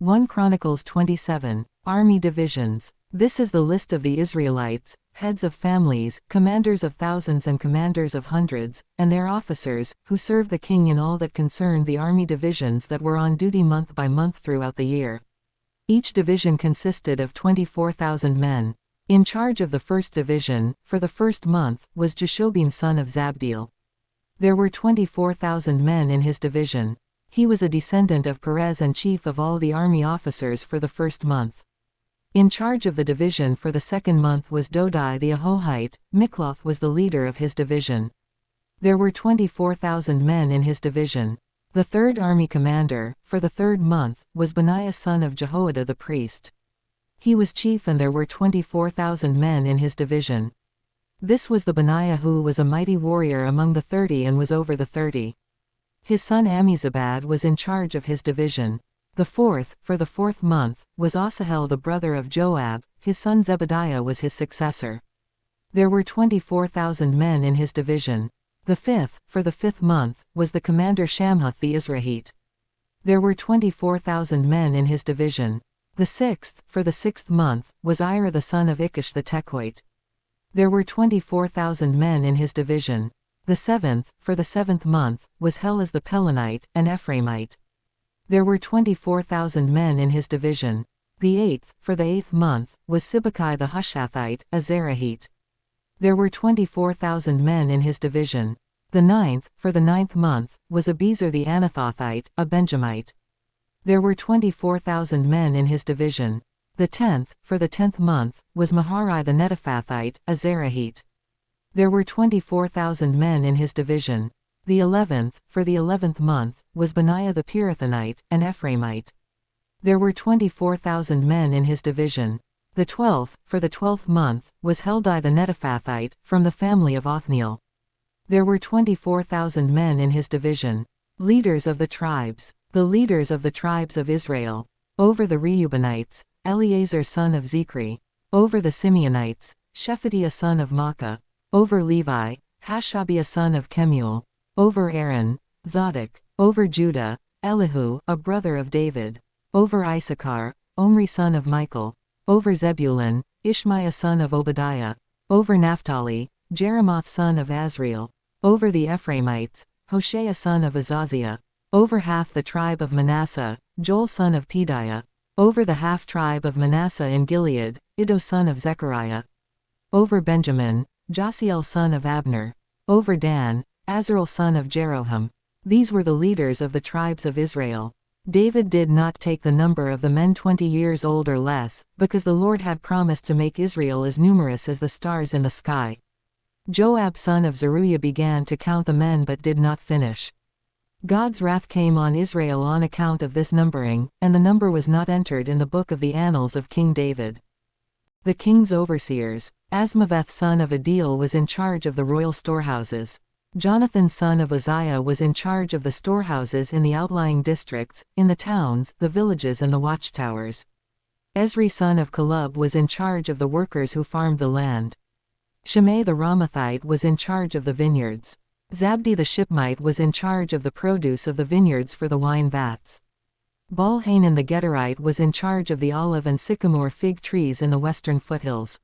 1 Chronicles 27. Army divisions. This is the list of the Israelites, heads of families, commanders of thousands and commanders of hundreds, and their officers, who served the king in all that concerned the army divisions that were on duty month by month throughout the year. Each division consisted of 24,000 men. In charge of the first division, for the first month, was Jashobim son of Zabdiel. There were 24,000 men in his division. He was a descendant of Perez and chief of all the army officers for the first month. In charge of the division for the second month was Dodai the Ahohite. Mikloth was the leader of his division. There were 24,000 men in his division. The third army commander, for the third month, was Benaiah son of Jehoiada the priest. He was chief and there were 24,000 men in his division. This was the Benaiah who was a mighty warrior among the 30 and was over the 30. His son Ammizabad was in charge of his division. The fourth, for the fourth month, was Asahel the brother of Joab. His son Zebediah was his successor. There were 24,000 men in his division. The fifth, for the fifth month, was the commander Shamhuth the Israelite. There were 24,000 men in his division. The sixth, for the sixth month, was Ira the son of Ikish the Tekoite. There were 24,000 men in his division. The seventh, for the seventh month, was Helaz the Pelonite, an Ephraimite. There were 24,000 men in his division. The eighth, for the eighth month, was Sibbecai the Hushathite, a Zerahite. There were 24,000 men in his division. The ninth, for the ninth month, was Abiezer the Anathothite, a Benjamite. There were 24,000 men in his division. The 10th, for the 10th month, was Maharai the Netophathite, a Zerahite. There were 24,000 men in his division. The 11th, for the 11th month, was Benaiah the Pirathonite, an Ephraimite. There were 24,000 men in his division. The 12th, for the 12th month, was Heldai the Netophathite, from the family of Othniel. There were 24,000 men in his division. Leaders of the tribes. The leaders of the tribes of Israel. Over the Reubenites, Eleazar son of Zichri. Over the Simeonites, Shephatiah son of Makkah. Over Levi, Hashabiah son of Kemuel. Over Aaron, Zadok. Over Judah, Elihu, a brother of David. Over Issachar, Omri son of Michael. Over Zebulun, Ishmaiah son of Obadiah. Over Naphtali, Jeremoth son of Azriel. Over the Ephraimites, Hoshea son of Azaziah. Over half the tribe of Manasseh, Joel son of Pedaiah. Over the half-tribe of Manasseh in Gilead, Iddo son of Zechariah. Over Benjamin, Jasiel son of Abner. Over Dan, Azarel son of Jeroham. These were the leaders of the tribes of Israel. David did not take the number of the men 20 years old or less, because the Lord had promised to make Israel as numerous as the stars in the sky. Joab son of Zeruiah began to count the men but did not finish. God's wrath came on Israel on account of this numbering, and the number was not entered in the book of the annals of King David. The king's overseers. Asmaveth son of Adil was in charge of the royal storehouses. Jonathan son of Uzziah was in charge of the storehouses in the outlying districts, in the towns, the villages and the watchtowers. Ezri son of Caleb was in charge of the workers who farmed the land. Shimei the Ramathite was in charge of the vineyards. Zabdi the Shipmite was in charge of the produce of the vineyards for the wine vats. Baal-Hanan the Gederite was in charge of the olive and sycamore fig trees in the western foothills.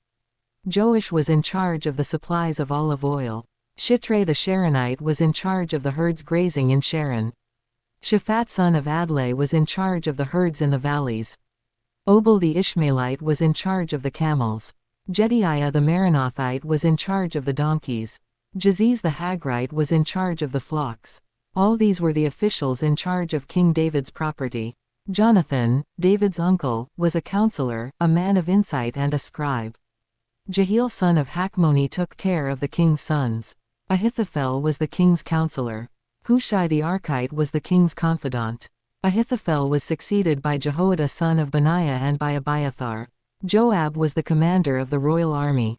Joash was in charge of the supplies of olive oil. Shitrei the Sharonite was in charge of the herds grazing in Sharon. Shaphat son of Adlai was in charge of the herds in the valleys. Obal the Ishmaelite was in charge of the camels. Jediah the Maronothite was in charge of the donkeys. Jaziz the Hagrite was in charge of the flocks. All these were the officials in charge of King David's property. Jonathan, David's uncle, was a counselor, a man of insight and a scribe. Jehiel son of Hakmoni took care of the king's sons. Ahithophel was the king's counselor. Hushai the Archite was the king's confidant. Ahithophel was succeeded by Jehoiada son of Benaiah and by Abiathar. Joab was the commander of the royal army.